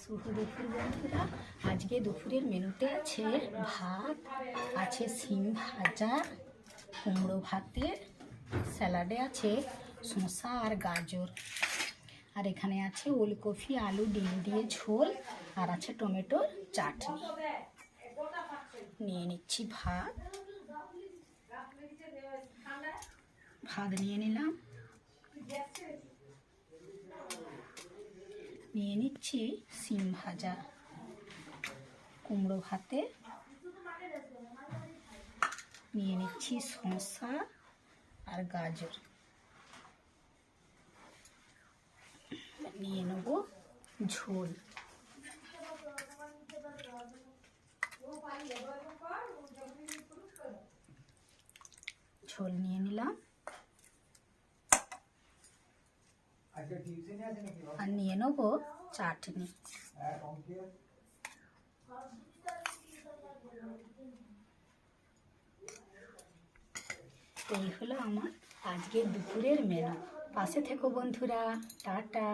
শুভ দুপুর বন্ধুরা। আজকে দুপুরের মেনুতে আছে ভাত, আছে শিম ভাজা, কুমড়ো ভাতে, স্যালাডে আছে শসা আর গাজর, আর এখানে আছে ওলকপি আলু ডিম দিয়ে ঝোল, আর আছে টমেটোর চাটনি। নিয়ে নিচ্ছি ভাত নিয়ে নিলাম। নিয়ে নিচ্ছি শিম ভাজা, কুমড়ো ভাতে নিয়ে নিচ্ছি শসা আর গাজর, নিয়ে নেব ঝোল। ঝোল নিয়ে নিলাম আর নিয়ে নেব চাটনি। এই হলো আমার আজকের দুপুরের মেনু। পাশে থেকো বন্ধুরা, টাটা।